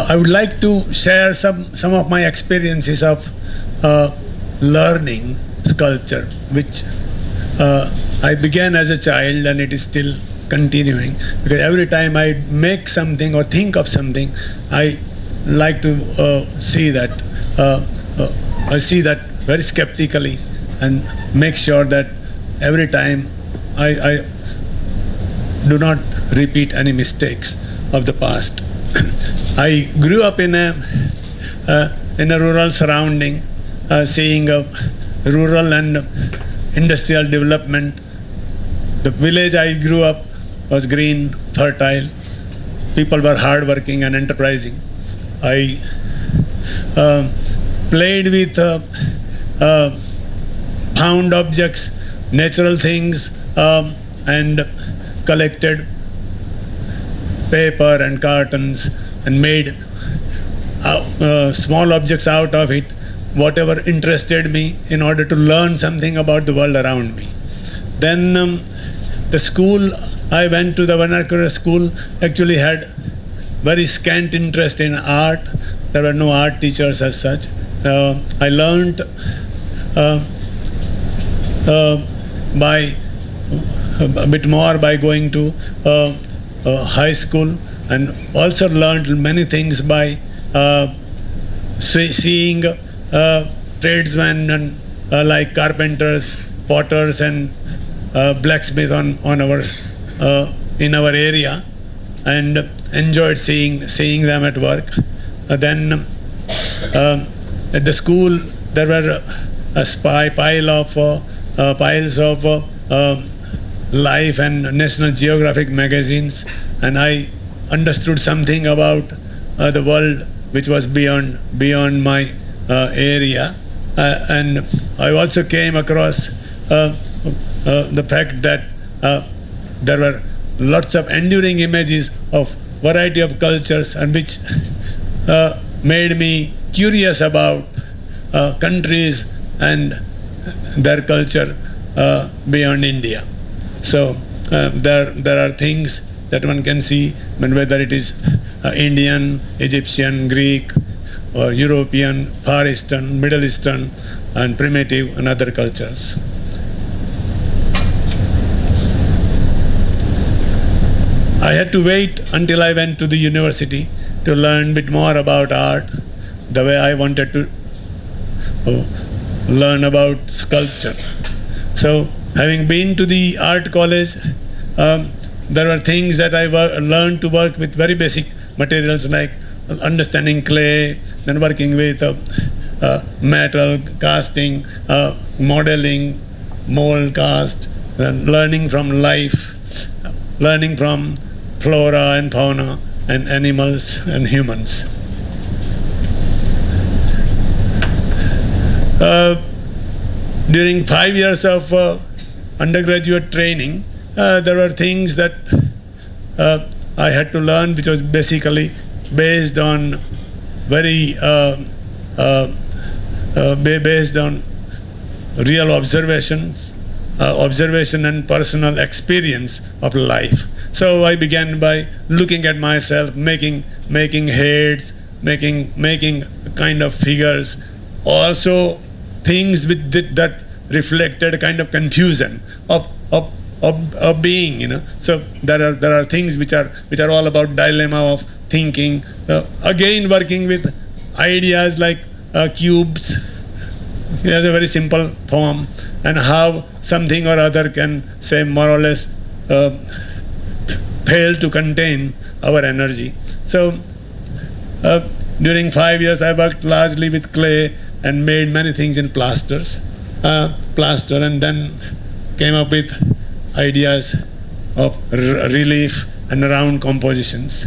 I would like to share some of my experiences of learning sculpture, which I began as a child and it is still continuing. Because every time I make something or think of something, I like to see that. I see that very skeptically and make sure that every time I do not repeat any mistakes of the past. I grew up in a rural surrounding, seeing a rural and industrial development. The village I grew up was green, fertile. People were hardworking and enterprising. I played with found objects, natural things, and collected paper and cartons and made small objects out of it, whatever interested me, in order to learn something about the world around me. Then the school I went to, the vernacular school, actually had very scant interest in art. There were no art teachers as such. I learned by a bit more by going to high school, and also learned many things by seeing tradesmen and like carpenters, potters, and blacksmiths on our in our area, and enjoyed seeing them at work. Then at the school there were piles of Life and National Geographic magazines, and I understood something about the world which was beyond my area, and I also came across the fact that there were lots of enduring images of variety of cultures, and which made me curious about countries and their culture beyond India. So there are things that one can see, whether it is Indian, Egyptian, Greek, or European, Far Eastern, Middle Eastern, and primitive and other cultures. I had to wait until I went to the university to learn a bit more about art, the way I wanted to learn about sculpture. So, having been to the art college, there were things that I learned to work with very basic materials, like understanding clay, then working with metal, casting, modeling, mold cast, then learning from life, learning from flora and fauna and animals and humans. During 5 years of undergraduate training, there were things that I had to learn, which was basically based on based on real observation and personal experience of life. So I began by looking at myself, making heads, making kind of figures, also things that reflected a kind of confusion of being, you know. So there are things which are all about dilemma of thinking. Again, working with ideas like cubes. It has a very simple form, and how something or other can, say, more or less fail to contain our energy. So during 5 years I worked largely with clay and made many things in plaster, and then came up with ideas of relief and round compositions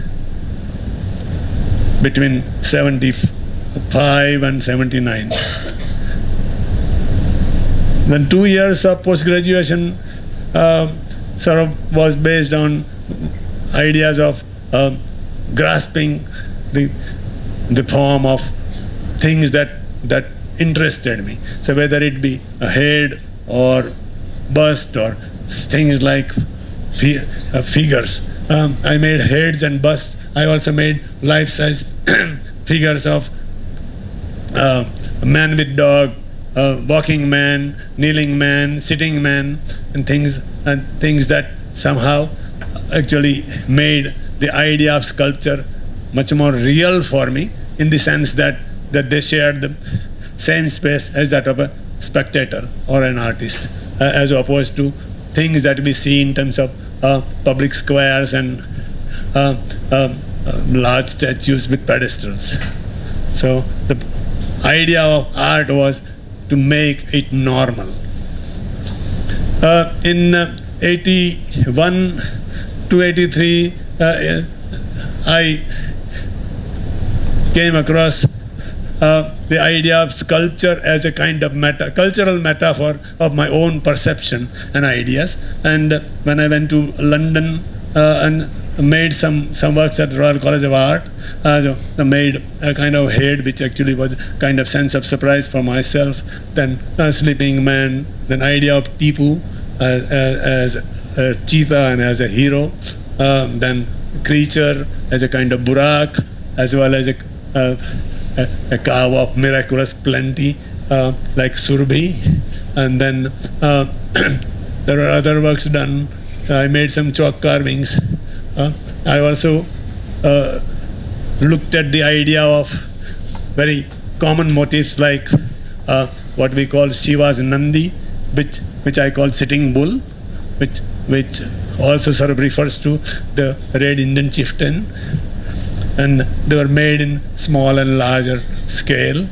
between 75 and 79. Then 2 years of post-graduation sort of was based on ideas of grasping the form of things that interested me. So whether it be a head or bust or things like figures. I made heads and busts. I also made life-size figures of man with dog, walking man, kneeling man, sitting man, and things that somehow actually made the idea of sculpture much more real for me, in the sense that they shared the same space as that of a spectator or an artist, as opposed to things that we see in terms of public squares and large statues with pedestals. So the idea of art was to make it normal. In 81 to 83, I came across the idea of sculpture as a kind of cultural metaphor of my own perception and ideas. And when I went to London and made some works at the Royal College of Art, I made a kind of head which actually was a kind of sense of surprise for myself. Then Sleeping Man, then idea of Tipu as a cheetah and as a hero, then Creature as a kind of Burak, as well as a cow of miraculous plenty like Surbhi. And then there are other works done. I made some chalk carvings. I also looked at the idea of very common motifs like what we call Shiva's Nandi, which I call sitting bull, which also sort of refers to the red Indian chieftain. And they were made in small and larger scale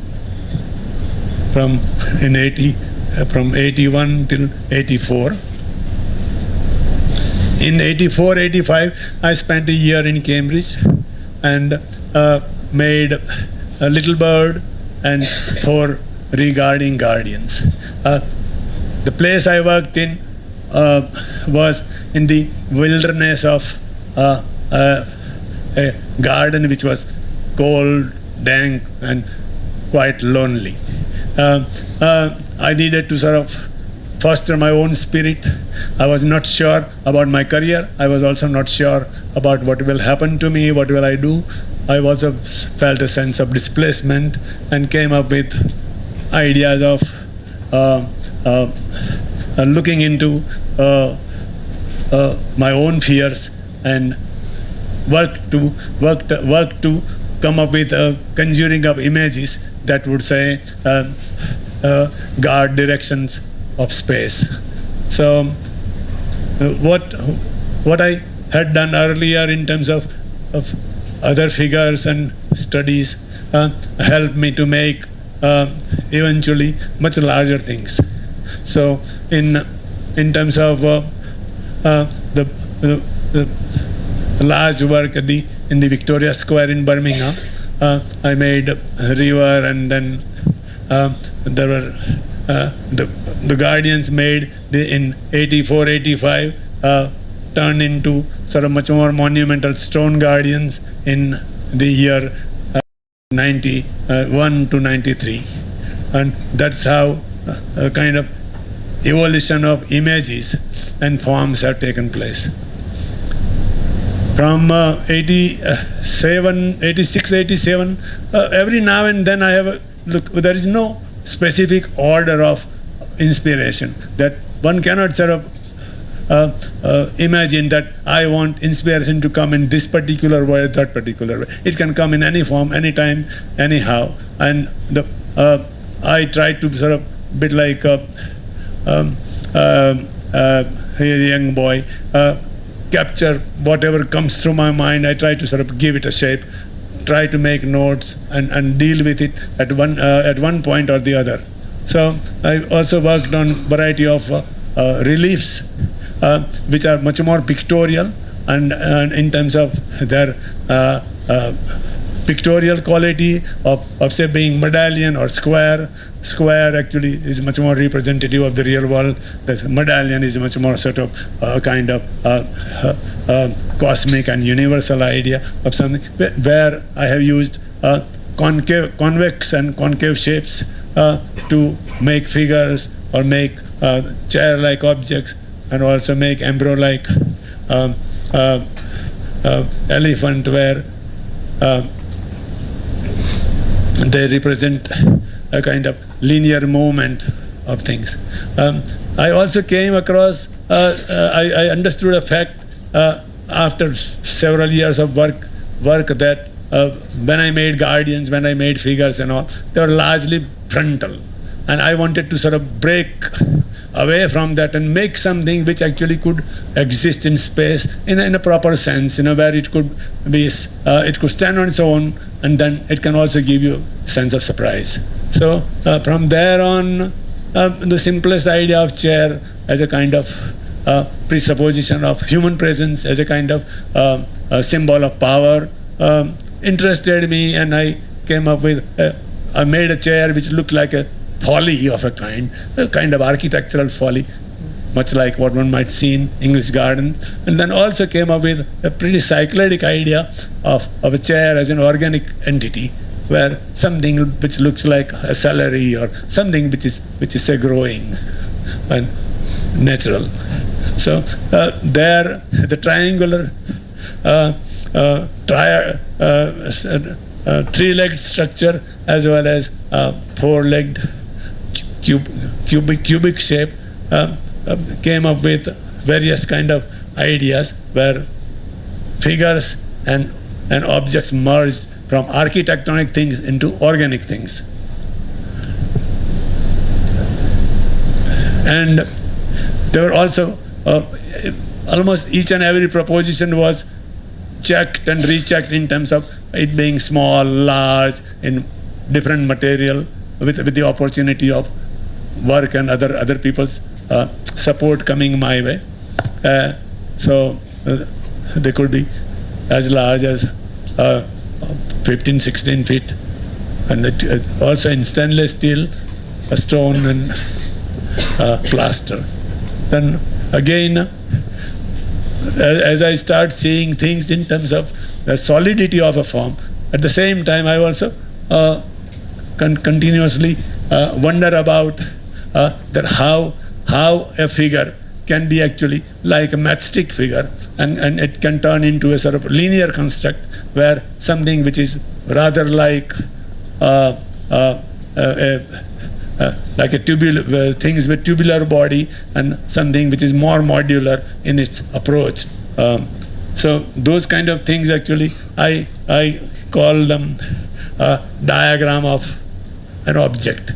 from 81 till 84. In 84, 85, I spent a year in Cambridge and made a little bird and 4 regarding guardians. The place I worked in was in the wilderness of a garden which was cold, dank, and quite lonely. I needed to sort of foster my own spirit. I was not sure about my career. I was also not sure about what will happen to me, what will I do. I also felt a sense of displacement and came up with ideas of looking into my own fears and work to come up with a conjuring of images that would say guard directions of space. So what I had done earlier in terms of other figures and studies helped me to make eventually much larger things. So in terms of the large work in the Victoria Square in Birmingham, I made a river, and then there were the guardians made in 84, 85 turned into sort of much more monumental stone guardians in the year 91 to 93. And that's how a kind of evolution of images and forms have taken place. From 86, 87, every now and then I have a look. There is no specific order of inspiration that one cannot sort of imagine that I want inspiration to come in this particular way, that particular way. It can come in any form, anytime, anyhow. And I try to sort of bit like a young boy, capture whatever comes through my mind. I try to sort of give it a shape, try to make notes and deal with it at one point or the other. So I also worked on variety of reliefs which are much more pictorial, and in terms of their pictorial quality of say being medallion or square. Square actually is much more representative of the real world. The medallion is much more sort of kind of cosmic and universal idea of something, where I have used convex and concave shapes to make figures or make chair-like objects, and also make embryo-like elephant, where they represent a kind of linear movement of things. I also came across, I understood a fact after several years of work that when I made guardians, when I made figures and all, they were largely frontal. And I wanted to sort of break away from that and make something which actually could exist in space in a proper sense, where it could be, it could stand on its own, and then it can also give you a sense of surprise. So from there on, the simplest idea of chair as a kind of presupposition of human presence, as a kind of a symbol of power, interested me, and I came up with, I made a chair which looked like a folly of a kind of architectural folly, much like what one might see in English gardens, and then also came up with a pretty cyclic idea of a chair as an organic entity, where something which looks like a celery or something which is say growing and natural. So there, the triangular three-legged structure as well as four-legged cubic shape came up with various kind of ideas where figures and objects merged from architectonic things into organic things. And there were also almost each and every proposition was checked and rechecked in terms of it being small, large, in different material, with the opportunity of work and other people's support coming my way. So they could be as large as 15, 16 feet, and also in stainless steel, a stone and plaster. Then again, as I start seeing things in terms of the solidity of a form, at the same time I also continuously wonder about that how a figure can be actually like a matchstick figure, and it can turn into a sort of linear construct where something which is rather like a tubular things with tubular body, and something which is more modular in its approach. So those kind of things actually I call them diagram of an object.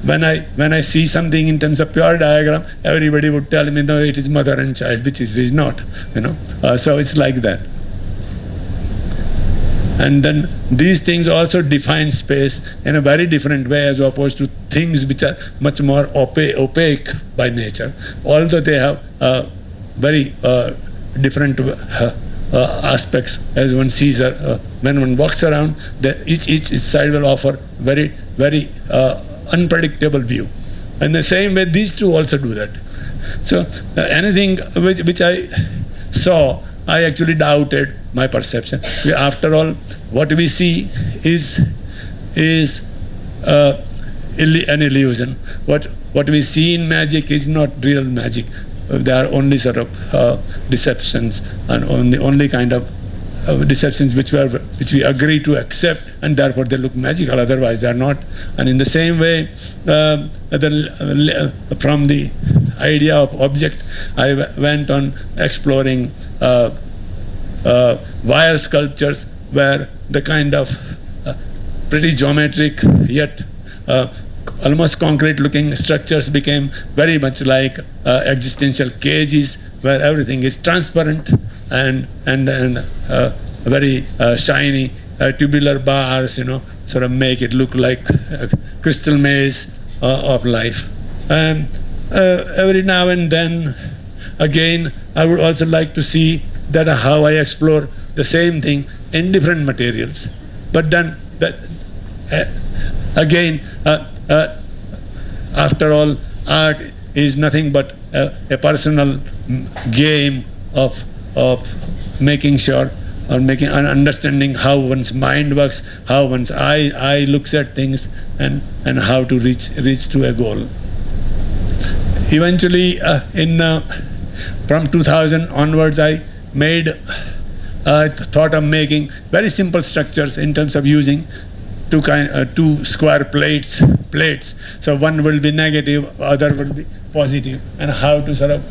When I see something in terms of pure diagram, everybody would tell me, no, it is mother and child, which is not, so it's like that. And then these things also define space in a very different way as opposed to things which are much more opaque by nature, although they have very different aspects as one sees. When one walks around, each side will offer very, very unpredictable view. In the same way, these two also do that. So anything which I saw, I actually doubted my perception. After all, what we see is an illusion. What we see in magic is not real magic. They are only sort of deceptions, and only kind of deceptions which we agree to accept, and therefore they look magical. Otherwise, they are not. And in the same way, from the idea of object, I went on exploring wire sculptures, where the kind of pretty geometric yet almost concrete-looking structures became very much like existential cages, where everything is transparent and very shiny. Tubular bars, sort of make it look like a crystal maze of life. And every now and then, again, I would also like to see that how I explore the same thing in different materials. But then, again, after all, art is nothing but a personal game of making sure, or making understanding how one's mind works, how one's eye looks at things, and how to reach to a goal. Eventually, from 2000 onwards, I thought of making very simple structures in terms of using two square plates. So one will be negative, other will be positive, and how to sort of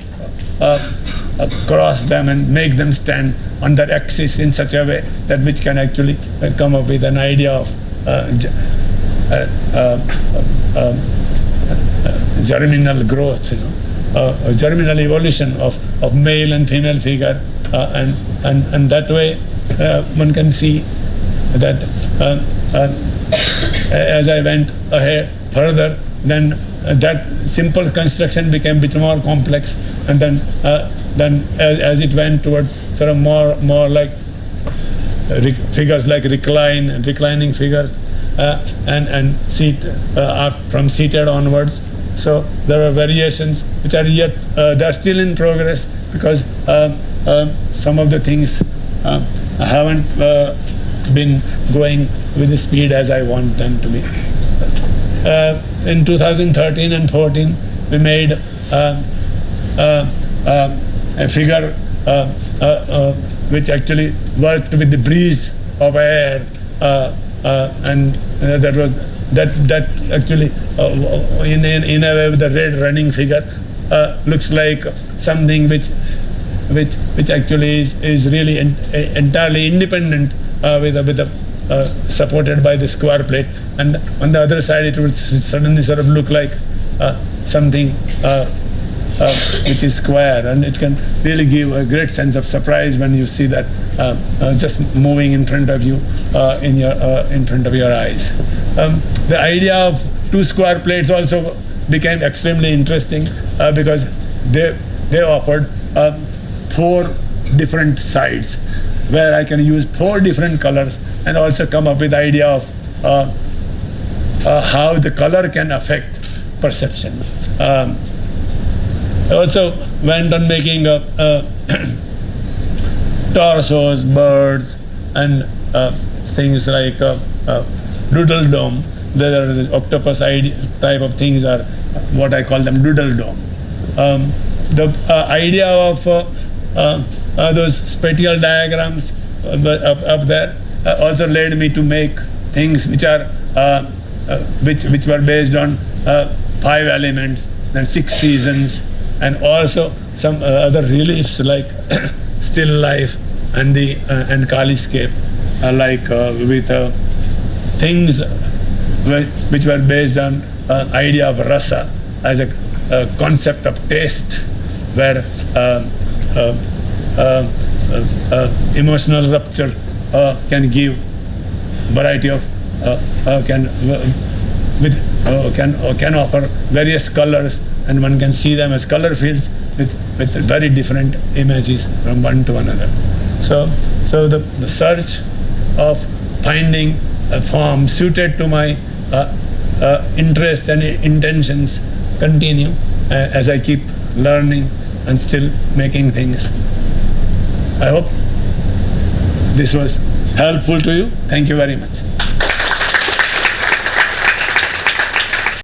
cross them and make them stand on that axis in such a way that which can actually come up with an idea of germinal growth, germinal evolution of male and female figure, and that way one can see that as I went ahead further, then that simple construction became a bit more complex, and then as it went towards sort of more like figures like reclining figures, and seat from seated onwards. So there are variations which are yet they are still in progress, because some of the things haven't been going with the speed as I want them to be. In 2013 and 14, we made a figure which actually worked with the breeze of air, and that actually in a way, the red running figure looks like something which actually is really entirely independent, supported by the square plate, and on the other side it would suddenly sort of look like something which is square, and it can really give a great sense of surprise when you see that just moving in front of you, in front of your eyes. The idea of two square plates also became extremely interesting, because they offered 4 different sides where I can use 4 different colors and also come up with the idea of how the color can affect perception. I also went on making torsos, birds, and things like doodle dome. The octopus type of things are what I call them doodle dome. The idea of those spatial diagrams up there also led me to make things which are which were based on 5 elements, then 6 seasons, and also some other reliefs like still life and the and Kaliscape, like with things which were based on idea of rasa as a concept of taste, where emotional rupture can give variety of can offer various colors, and one can see them as color fields with very different images from one to another. So the search of finding a form suited to my interests and intentions continue as I keep learning and still making things. I hope this was helpful to you. Thank you very much.